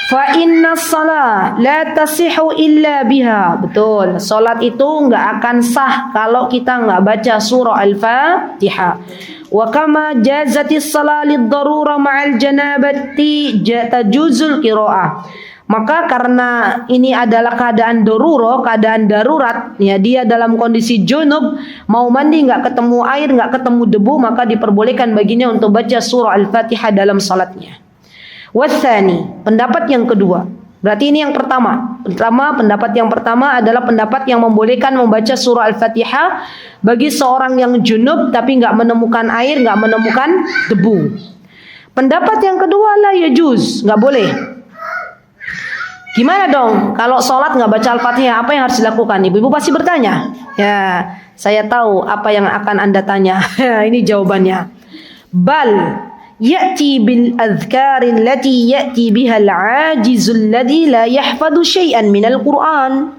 Fa inna shalah la tasihu illa biha. Betul, salat itu enggak akan sah kalau kita enggak baca surah Al-Fatihah. Wa kama jazatis shalah lid-darura ma'al janabati tajuzul qiraah. Maka karena ini adalah keadaan darurat, ya dia dalam kondisi junub, mau mandi enggak ketemu air, enggak ketemu debu, maka diperbolehkan baginya untuk baca surah Al-Fatihah dalam salatnya. Wathani, pendapat yang kedua. Berarti ini yang pertama. Pendapat yang pertama adalah pendapat yang membolehkan membaca surah Al-Fatihah bagi seorang yang junub tapi nggak menemukan air, nggak menemukan debu. Pendapat yang kedua la yajuz, nggak boleh. Gimana dong? Kalau sholat nggak baca Al-Fatihah, apa yang harus dilakukan? Ibu-ibu pasti bertanya. Ya, saya tahu apa yang akan Anda tanya. Ini jawabannya. Bal ya'ti bil adhkarin lati ya'ti biha al-'ajizul ladzi la yahfadhu syai'an minal Qur'an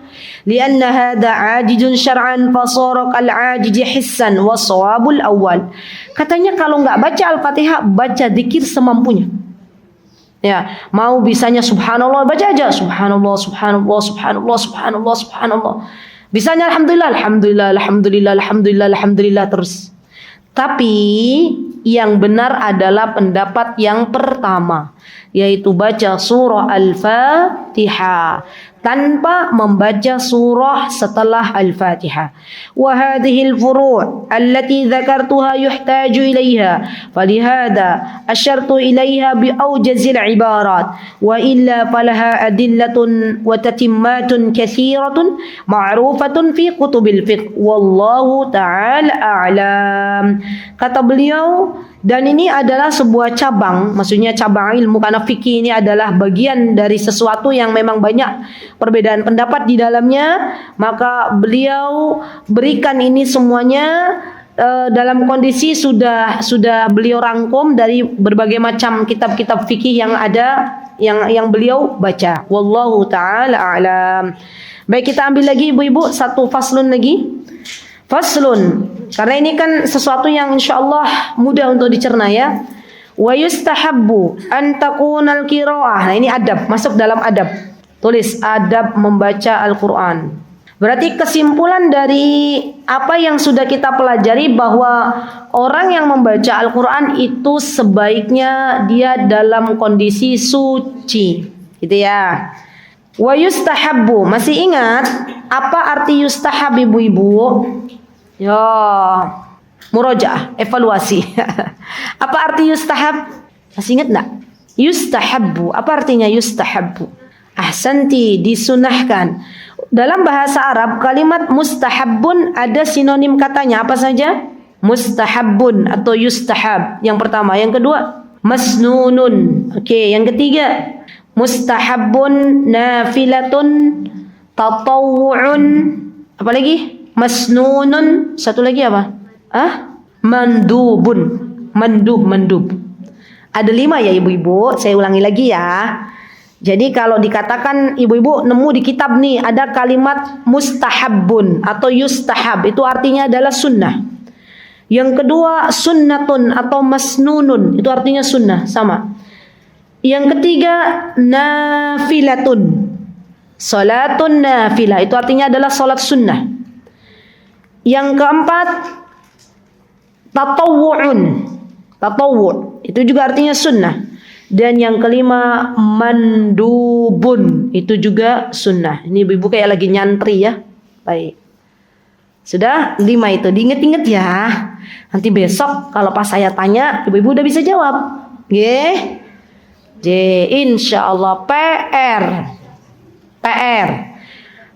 lianna hadha 'ajizun syar'an fasara kal-'ajizi hissan wa shawabul awwal. Katanya kalau enggak baca Al-Fatihah, baca zikir semampunya. Ya, mau bisanya subhanallah, baca aja subhanallah, subhanallah, subhanallah, subhanallah, subhanallah. Bisanya alhamdulillah, alhamdulillah, alhamdulillah, alhamdulillah, alhamdulillah terus. Tapi yang benar adalah pendapat yang pertama, yaitu baca surah Al-Fatihah tanpa membaca surah setelah Al-Fatihah. Wa hadhihi al-furu' allati dzakartuha yuhtaju ilaiha, falihada asyartu ilaiha bi awjazil ibarat, wa illa falaha adillatun wa tatimmatun katsiratun ma'rufatun fi kutubil fiqh, wallahu ta'ala a'lam. Kata beliau, dan ini adalah sebuah cabang, maksudnya cabang ilmu, karena fikih ini adalah bagian dari sesuatu yang memang banyak perbedaan pendapat di dalamnya, maka beliau berikan ini semuanya dalam kondisi sudah beliau rangkum dari berbagai macam kitab-kitab fikih yang ada, yang beliau baca. Wallahu ta'ala a'lam. Baik, kita ambil lagi ibu-ibu satu faslun lagi. Faslun, karena ini kan sesuatu yang insyaallah mudah untuk dicerna ya. Wa yustahabbu an takunal qiraah. Nah, ini adab, masuk dalam adab. Tulis adab membaca Al-Qur'an. Berarti kesimpulan dari apa yang sudah kita pelajari bahwa orang yang membaca Al-Qur'an itu sebaiknya dia dalam kondisi suci. Gitu ya. Wa yustahabbu, masih ingat apa arti yustahab ibu-ibu? Ya, murojaah, evaluasi. Apa arti yustahab? Masih ingat enggak? Yustahabbu, apa artinya yustahabbu? Ahsanti, disunahkan. Dalam bahasa Arab, kalimat mustahabbun ada sinonim katanya, apa saja? Mustahabbun atau yustahab. Yang pertama, yang kedua, masnunun. Oke, yang ketiga, mustahabbun, nafilatun, tatawwu'un. Apa lagi? Masnunun, satu lagi apa? Mandubun. Mandub. Ada 5 ya ibu-ibu, saya ulangi lagi ya. Jadi kalau dikatakan ibu-ibu nemu di kitab nih ada kalimat mustahabbun atau yustahab, itu artinya adalah sunnah. Yang kedua sunnatun atau masnunun, itu artinya sunnah, sama. Yang ketiga nafilatun, salatun nafilah, itu artinya adalah salat sunnah. Yang keempat tatawwu'un, tatawwu', itu juga artinya sunnah. Dan yang kelima mandubun, itu juga sunnah. Ini ibu-ibu kayak lagi nyantri ya. Baik, sudah 5 itu, diinget-inget ya. Nanti besok kalau pas saya tanya ibu-ibu udah bisa jawab. Nggih. Insyaallah. PR,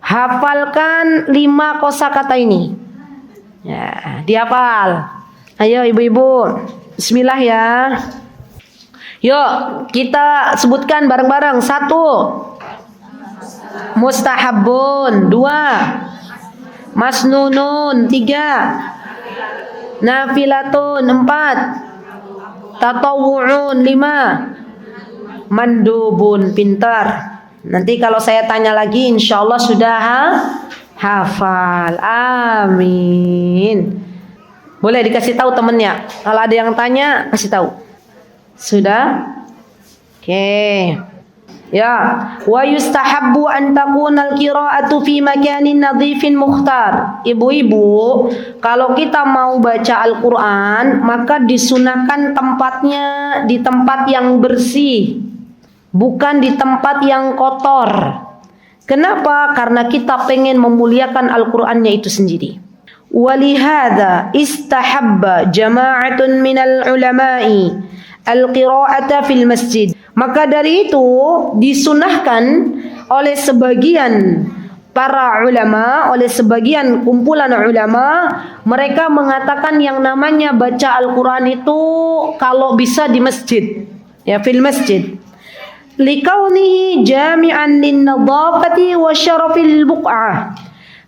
hafalkan 5 kosakata ini. Ya, dihafal. Ayo ibu-ibu, bismillah ya. Yuk, kita sebutkan bareng-bareng. 1, mustahabun. 2, masnunun. 3, nafilatun. 4, tatawwu'un. 5, mandubun. Pintar. Nanti kalau saya tanya lagi insyaallah sudah hafal. Amin. Boleh dikasih tahu temennya. Kalau ada yang tanya, kasih tahu. Sudah? Oke. Ya, wa yustahabbu an takuna al-qira'atu fi makanin nadhifin mukhtar. Ibu-ibu, kalau kita mau baca Al-Qur'an, maka disunahkan tempatnya di tempat yang bersih, bukan di tempat yang kotor. Kenapa? Karena kita pengen memuliakan Al-Qur'annya itu sendiri. Walihada istahabba jama'atun minal ulama'i al-qira'ata fil masjid. Maka dari itu disunahkan oleh sebagian para ulama, oleh sebagian kumpulan ulama, mereka mengatakan yang namanya baca Al-Qur'an itu kalau bisa di masjid, ya fil masjid. Likaunihi jami'an lin-nadhafati wa syarafil buq'ah.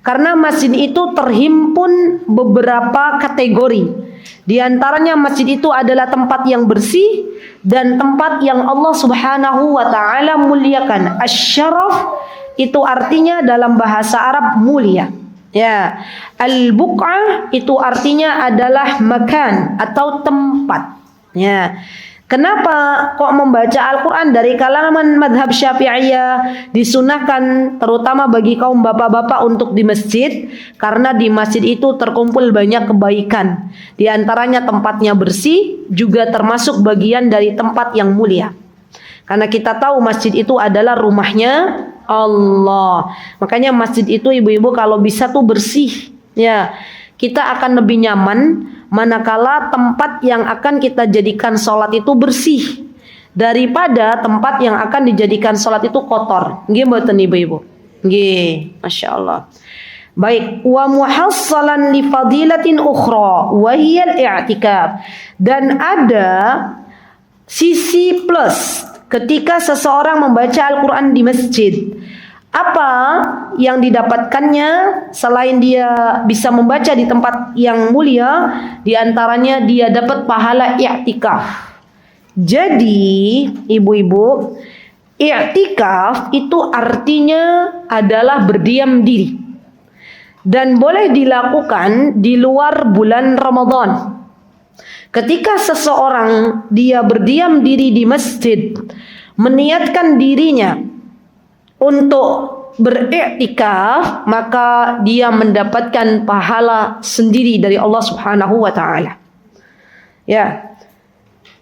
Karena masjid itu terhimpun beberapa kategori. Di antaranya masjid itu adalah tempat yang bersih dan tempat yang Allah Subhanahu wa taala muliakan. Asy-syaraf itu artinya dalam bahasa Arab mulia. Ya, al-buq'ah itu artinya adalah makan atau tempat. Ya. Kenapa kok membaca Al-Quran dari kalangan madhab Syafi'iyah disunahkan terutama bagi kaum bapak-bapak untuk di masjid? Karena di masjid itu terkumpul banyak kebaikan. Di antaranya tempatnya bersih, juga termasuk bagian dari tempat yang mulia. Karena kita tahu masjid itu adalah rumahnya Allah. Makanya masjid itu ibu-ibu kalau bisa tuh bersih. Ya, kita akan lebih nyaman manakala tempat yang akan kita jadikan sholat itu bersih daripada tempat yang akan dijadikan sholat itu kotor. Nggih mboten ibu-ibu? Nggih, Masya Allah. Baik, wa muhassalan li fadilatin ukhra wa hiya al-i'tikaf. Dan ada sisi plus ketika seseorang membaca Al-Quran di masjid. Apa yang didapatkannya selain dia bisa membaca di tempat yang mulia? Di antaranya dia dapat pahala i'tikaf. Jadi ibu-ibu, i'tikaf itu artinya adalah berdiam diri. Dan boleh dilakukan di luar bulan Ramadan. Ketika seseorang dia berdiam diri di masjid, meniatkan dirinya untuk beriktikaf, maka dia mendapatkan pahala sendiri dari Allah Subhanahu wa taala. Ya.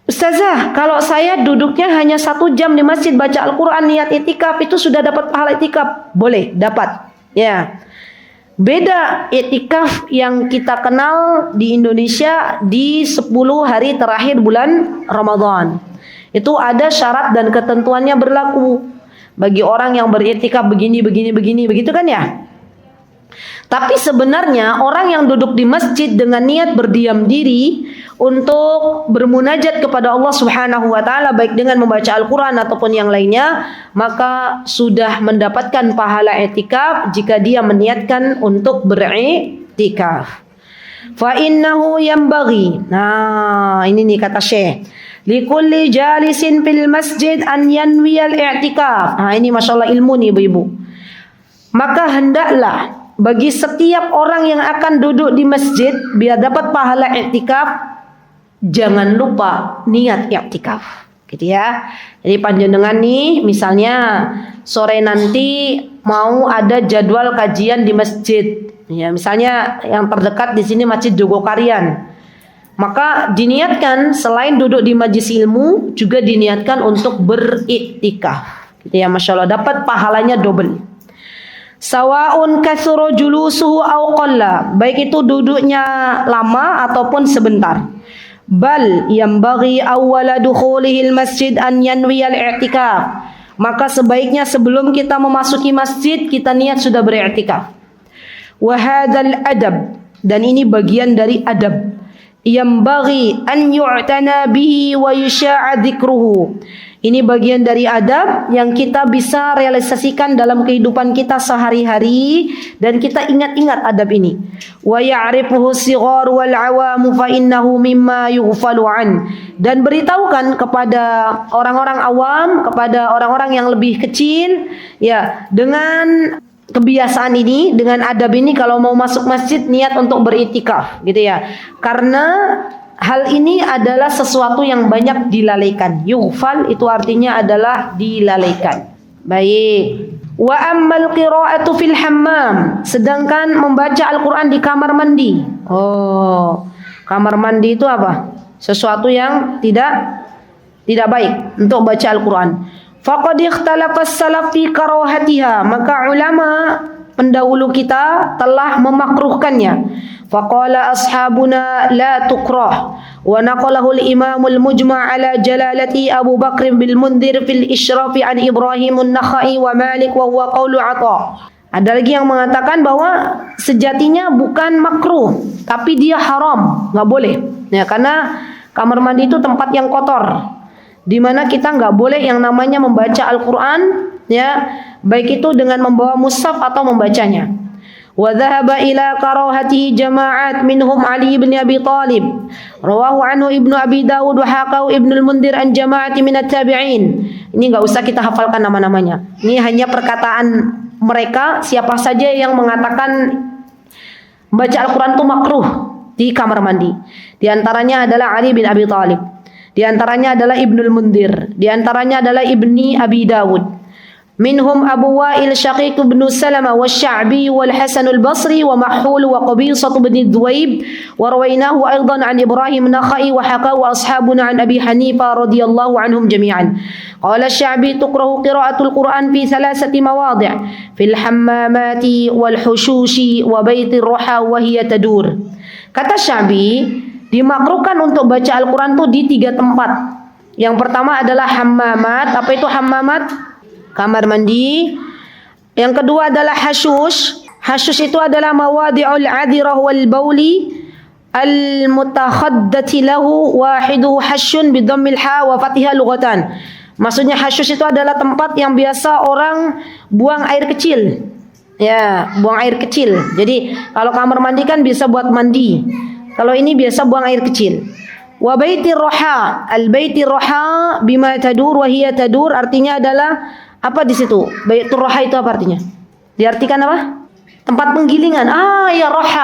Ustazah, kalau saya duduknya hanya 1 jam di masjid baca Al-Quran niat iktikaf itu sudah dapat pahala iktikaf? Boleh, dapat. Ya. Beda iktikaf yang kita kenal di Indonesia di 10 hari terakhir bulan Ramadan. Itu ada syarat dan ketentuannya berlaku. Bagi orang yang beriktikaf begini, begitu kan ya? Tapi sebenarnya orang yang duduk di masjid dengan niat berdiam diri untuk bermunajat kepada Allah Subhanahu wa taala baik dengan membaca Al-Quran ataupun yang lainnya, maka sudah mendapatkan pahala i'tikaf jika dia meniatkan untuk beriktikaf. Fa innahu yanbaghi. Nah, ini nih kata Syekh. Likulli jalisin fil masjid an yanwiyal i'tikaf. Nah, ini masalah ilmu nih ibu-ibu. Maka hendaklah bagi setiap orang yang akan duduk di masjid biar dapat pahala i'tikaf, jangan lupa niat i'tikaf. Gitu ya. Jadi panjenengan nih misalnya sore nanti mau ada jadwal kajian di masjid. Ya, misalnya yang terdekat di sini Masjid Jogokarian. Maka diniatkan selain duduk di majlis ilmu juga diniatkan untuk beriktikaf. Gitu ya, Masya Allah, dapat pahalanya double. Sawaun kasura julusuhu aw qalla, baik itu duduknya lama ataupun sebentar. Bal yambaghi awwala dukhulihil masjid an yanwiyal i'tikaf. Maka sebaiknya sebelum kita memasuki masjid kita niat sudah beriktikaf. Wa hadzal adab, dan ini bagian dari adab. Yambaghi an yu'tana bihi wa yusha'a dzikruhu. Ini bagian dari adab yang kita bisa realisasikan dalam kehidupan kita sehari-hari dan kita ingat-ingat adab ini. Wa ya'rifuhu as-sighar wal 'awam fa innahu mimma yughfalu an. Dan beritahukan kepada orang-orang awam, kepada orang-orang yang lebih kecil, ya, dengan kebiasaan ini, dengan adab ini kalau mau masuk masjid niat untuk beriktikaf, gitu ya. Karena hal ini adalah sesuatu yang banyak dilalaikan. Yughfal itu artinya adalah dilalaikan. Baik. Wa ammal qira'atu fil hammam, sedangkan membaca Al-Qur'an di kamar mandi. Oh, kamar mandi itu apa? Sesuatu yang tidak baik untuk baca Al-Qur'an. Faqad ikhtalafa as-salaf fi karahatiha, maka ulama pendahulu kita telah memakruhkannya. Faqala ashabuna la tukrah wa naqalahu al-imam al-mujma' ala jalalati Abu Bakr bil Mundhir fil Ishraf an Ibrahim an-Nakhai wa Malik wa huwa qaulu Atha. Ada lagi yang mengatakan bahwa sejatinya bukan makruh tapi dia haram, enggak boleh. Ya, karena kamar mandi itu tempat yang kotor, di mana kita nggak boleh yang namanya membaca Al-Quran, ya, baik itu dengan membawa mushaf atau membacanya. Wa dhahaba ila karahatihi jama'at minhum Ali bin Abi Thalib. Rawahu anhu Ibnu Abi Dawud wa haqahu Ibnu al-Mundhir an jama'ati min at-tabi'in. Ini nggak usah kita hafalkan nama-namanya. Ini hanya perkataan mereka, siapa saja yang mengatakan baca Al-Quran itu makruh di kamar mandi. Di antaranya adalah Ali bin Abi Thalib. Di antaranya adalah Ibnul Mundhir, di antaranya adalah Ibni Abi Dawud. Minhum Abu Wa'il Syaqiq bin Salama wa Sya'bi wal Hasan al-Basri wa Mahul wa Qabisah bin Dhuwaib wa rawainahu aidan an Ibrahim Nakhai wa hakahu ashabuna an Abi Hanifah radhiyallahu anhum jami'an. Qala Sya'bi tukrahu qira'atul Qur'an fi thalathati mawadhi' fil hammamati wal hushushi wa baitir ruha wa hiya tadur. Kata Sya'bi, dimakruhkan untuk baca Al-Qur'an tuh di 3 tempat. Yang pertama adalah hammamat. Apa itu hammamat? Kamar mandi. Yang kedua adalah hashush. Hashush itu adalah mawadi'ul adirah wal bauli al mutakhaddati lahu wahiduhu hashun bidhammil ha wa fatihah lughatan. Maksudnya hashush itu adalah tempat yang biasa orang buang air kecil. Ya, buang air kecil. Jadi kalau kamar mandi kan bisa buat mandi. Kalau ini biasa buang air kecil. Wa baitir roha, al baitir roha bima tadur wa hiya tadur, artinya adalah apa di situ? Baitur roha itu apa artinya? Diartikan apa? Tempat penggilingan. Ya, roha.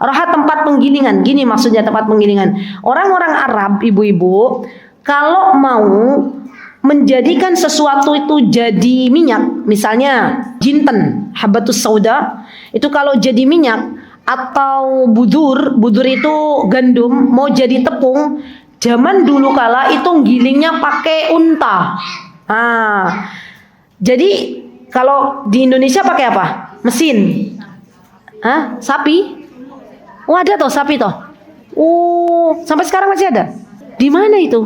Roha tempat penggilingan. Gini maksudnya tempat penggilingan. Orang-orang Arab, ibu-ibu, kalau mau menjadikan sesuatu itu jadi minyak, misalnya jinten, habatus sauda, itu kalau jadi minyak, atau budur itu gandum, mau jadi tepung, zaman dulu kala itu gilingnya pakai unta. Jadi kalau di Indonesia pakai apa? Mesin. Sapi? Ada toh sapi toh. Sampai sekarang masih ada. Di mana itu?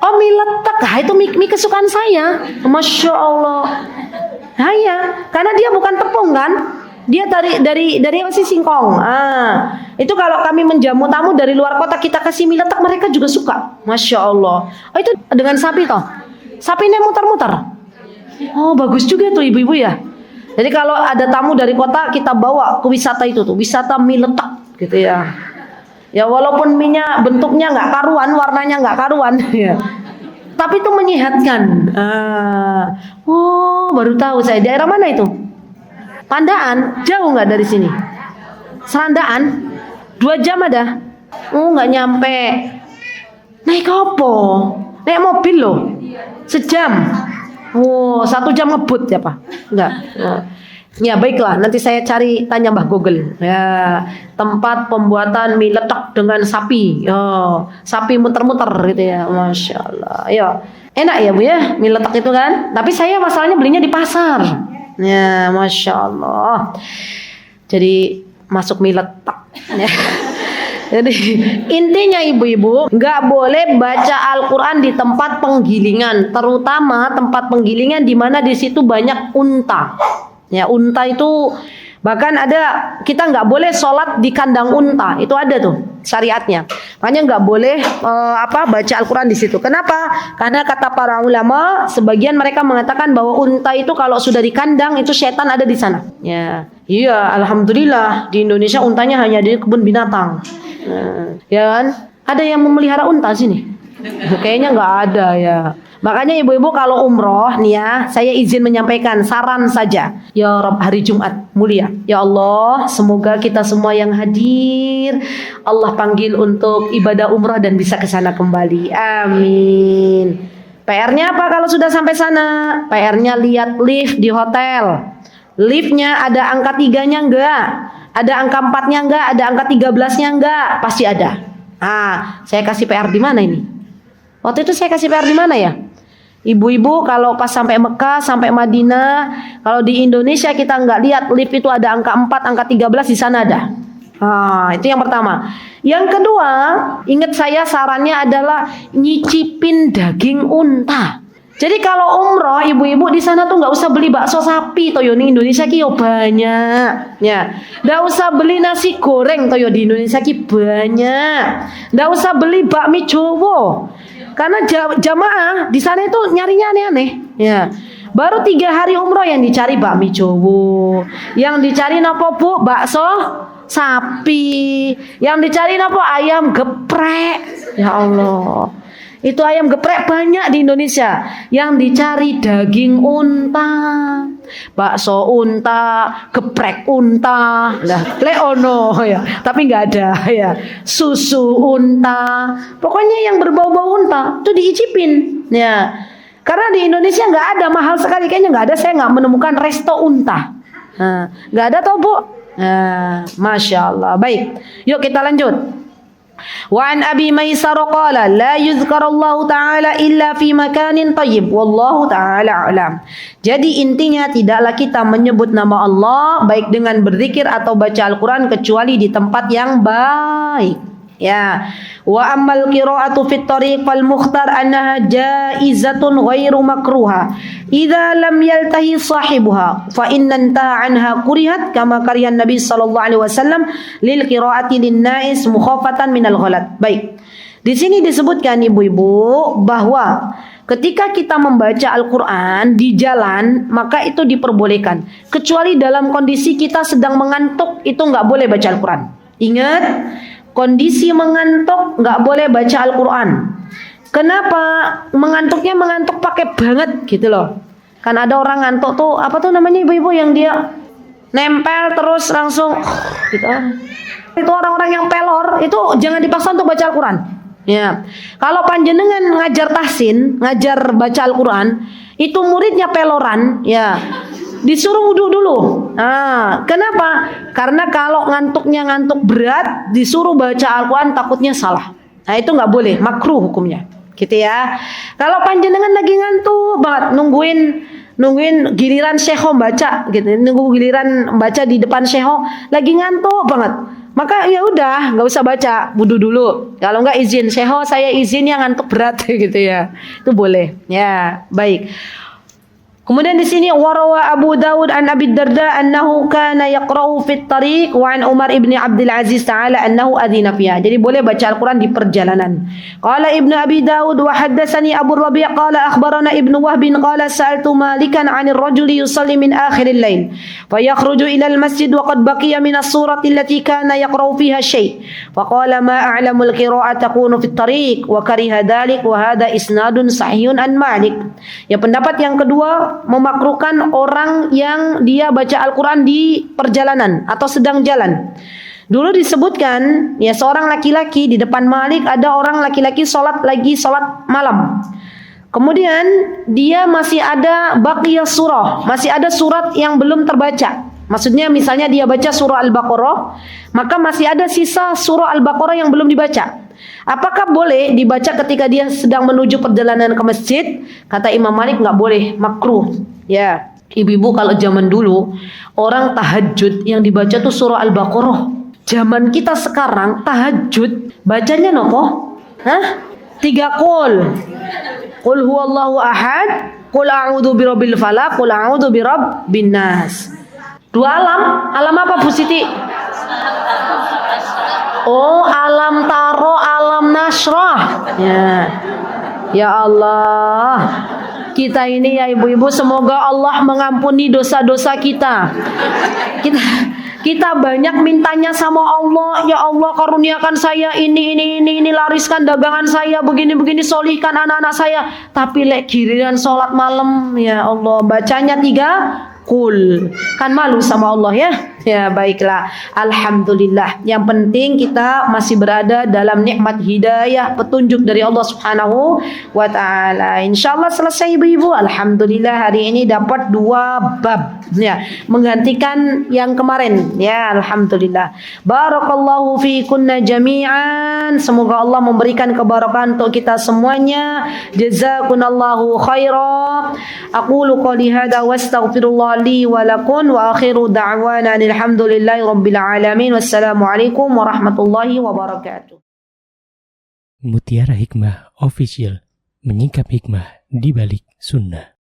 Mie letek. Itu mie kesukaan saya. Masya Allah. Ya, karena dia bukan tepung kan? Dia dari apa sih, singkong. Itu kalau kami menjamu tamu dari luar kota, kita kasih mie letek, mereka juga suka. Masya Allah. Itu dengan sapi toh. Sapi ini muter-muter. Bagus juga tuh ibu-ibu ya. Jadi kalau ada tamu dari kota, kita bawa ke wisata itu tuh, wisata mie letek gitu ya. Ya walaupun minyak bentuknya nggak karuan, warnanya nggak karuan, ya. Tapi itu menyehatkan. Baru tahu saya. Daerah mana itu? Pandaan, jauh nggak dari sini? Serandaan, 2 jam ada? Nggak nyampe. Naik apa? Naik mobil loh, sejam. 1 jam ngebut ya Pak? Enggak. Ya baiklah, nanti saya cari, tanya Mbah Google. Ya, tempat pembuatan mie letek dengan sapi. Sapi muter-muter gitu ya, masya Allah. Ya, enak ya Bu ya, mie letek itu kan. Tapi saya masalahnya belinya di pasar. Ya, masya Allah. Jadi masuk mie letek. Ya. Jadi intinya ibu-ibu nggak boleh baca Al-Quran di tempat penggilingan, terutama tempat penggilingan di mana di situ banyak unta. Ya, unta itu bahkan ada, kita nggak boleh sholat di kandang unta, itu ada tuh syariatnya. Makanya nggak boleh baca Al-Quran di situ. Kenapa? Karena kata para ulama, sebagian mereka mengatakan bahwa unta itu kalau sudah di kandang itu setan ada di sana. Ya, iya, alhamdulillah di Indonesia untanya hanya di kebun binatang. Ya kan? Ada yang memelihara unta sini? Kayaknya nggak ada ya. Makanya ibu-ibu kalau umroh nih ya, saya izin menyampaikan saran saja. Ya Rabb, hari Jumat mulia. Ya Allah, semoga kita semua yang hadir Allah panggil untuk ibadah umroh dan bisa ke sana kembali. Amin. PR-nya apa kalau sudah sampai sana? PR-nya lihat lift di hotel. Liftnya ada angka 3-nya enggak? Ada angka 4-nya enggak? Ada angka 13-nya enggak? Pasti ada. Saya kasih PR di mana ini? Waktu itu saya kasih PR di mana ya? Ibu-ibu kalau pas sampai Mekah, sampai Madinah, kalau di Indonesia kita nggak lihat lift itu ada angka 4, angka 13, di sana ada. Itu yang pertama. Yang kedua, ingat saya sarannya adalah nyicipin daging unta. Jadi kalau umroh ibu-ibu di sana tuh nggak usah beli bakso sapi toyo di Indonesia ki yo banyak, ya. Nggak usah beli nasi goreng toyo di Indonesia ki banyak. Nggak usah beli bakmi Jowo. Karena jamaah di sana itu nyarinya aneh-aneh, ya. Baru 3 hari umroh yang dicari bakmi Jowo, yang dicari nopo Bu, bakso sapi, yang dicari nopo ayam geprek. Ya Allah. Itu ayam geprek banyak di Indonesia. Yang dicari daging unta, bakso unta, geprek unta, lah leono ya. Tapi nggak ada ya. Susu unta, pokoknya yang berbau-bau unta itu diicipin ya. Karena di Indonesia nggak ada, mahal sekali kayaknya nggak ada. Saya nggak menemukan resto unta. Nggak ada toh Bu? Masya Allah. Baik, yuk kita lanjut. Wa an Abi Maisarah qala la yuzkarallahu ta'ala illa fi makanin tayyib wallahu ta'ala a'lam. Jadi intinya tidaklah kita menyebut nama Allah baik dengan berzikir atau baca Al-Quran kecuali di tempat yang baik. Ya. Wa ammal qira'atu fit tariq fal mukhtar annaha jaizatun ghairu makruha idza lam yaltahi sahibuha fa inna intaha anha kurihat kama karihan Nabi sallallahu alaihi wasallam lil qira'ati lin nais mukhafatan minal ghalat. Baik. Di sini disebutkan ibu-ibu bahwa ketika kita membaca Al-Quran di jalan maka itu diperbolehkan, kecuali dalam kondisi kita sedang mengantuk itu nggak boleh baca Al-Quran. Ingat, kondisi mengantuk nggak boleh baca Al-Quran. Kenapa? Mengantuknya mengantuk pakai banget gitu loh. Kan ada orang ngantuk tuh, apa tuh namanya ibu-ibu yang dia nempel terus langsung gitu. Itu orang-orang yang pelor, itu jangan dipaksa untuk baca Al-Quran. Ya. Kalau panjenengan ngajar tahsin, ngajar baca Al-Quran, itu muridnya peloran, ya. Disuruh wudhu dulu. Kenapa? Karena kalau ngantuknya ngantuk berat, disuruh baca Al-Quran takutnya salah. Nah itu nggak boleh, makruh hukumnya, gitu ya. Kalau panjenengan lagi ngantuk banget, nungguin giliran syekho baca, gitu, nunggu giliran baca di depan syekho, lagi ngantuk banget, maka ya udah nggak usah baca, wudhu dulu. Kalau nggak izin syekho, saya izin yang ngantuk berat, gitu ya, itu boleh. Ya baik. Kemudian di sini warawa Abu Dawud an Abi Darda annahu kana yaqra'u fit tariq wa an Umar ibn Abdul Aziz ta'ala annahu adhina fiha. Jadi boleh baca Al-Quran di perjalanan. Qala Ibnu Abi Dawud wa haddatsani Abu Rabi' qala akhbarana Ibnu Wahb qala sa'altu Malikan 'anil rajuli yusalli min akhiril lail fa yakhruju ila al-masjid wa qad baqiya min as-surati allati kana yaqra'u fiha syai'. Fa qala ma a'lamu al-qira'ata takunu fit tariq wa kariha dhalik wa hadha isnadun sahihun an Malik. Ya, pendapat yang kedua memakruhkan orang yang dia baca Al-Quran di perjalanan atau sedang jalan. Dulu disebutkan ya seorang laki-laki di depan Malik, ada orang laki-laki sholat malam. Kemudian dia masih ada baqiyah surah, masih ada surat yang belum terbaca. Maksudnya misalnya dia baca surah Al-Baqarah, maka masih ada sisa surah Al-Baqarah yang belum dibaca. Apakah boleh dibaca ketika dia sedang menuju perjalanan ke masjid? Kata Imam Malik nggak boleh, makruh. Ya, ibu-ibu kalau zaman dulu orang tahajud yang dibaca tuh surah Al-Baqarah. Zaman kita sekarang tahajud bacanya nopo? 3 qul. Qul huwallahu ahad, qul a'udzu birabbil falaq, qul a'udzu birabbin nas. 2 alam. Alam apa Bu Siti? Oh, alam taro, alam nasrah. Ya Allah. Kita ini ya ibu-ibu, semoga Allah mengampuni dosa-dosa kita. Kita banyak mintanya sama Allah. Ya Allah, karuniakan saya ini, lariskan dagangan saya, begini, solihkan anak-anak saya. Tapi giliran sholat malam, ya Allah, bacanya 3 qul. Kan malu sama Allah ya. Ya baiklah, alhamdulillah. Yang penting kita masih berada dalam nikmat hidayah, petunjuk dari Allah Subhanahu wa taala. Insyaallah selesai ibu-ibu. Alhamdulillah hari ini dapat 2 bab ya, menggantikan yang kemarin ya. Alhamdulillah. Barakallahu fiikunna jami'an. Semoga Allah memberikan keberkahan untuk kita semuanya. Jazakunallahu khairan. Aqulu qouli hadza wastaghfirullah li wa lakum wa akhiru da'wana alhamdulillahi rabbil alamin. Wassalamualaikum warahmatullahi wabarakatuh. Mutiara Hikmah Official, menyingkap hikmah di balik sunnah.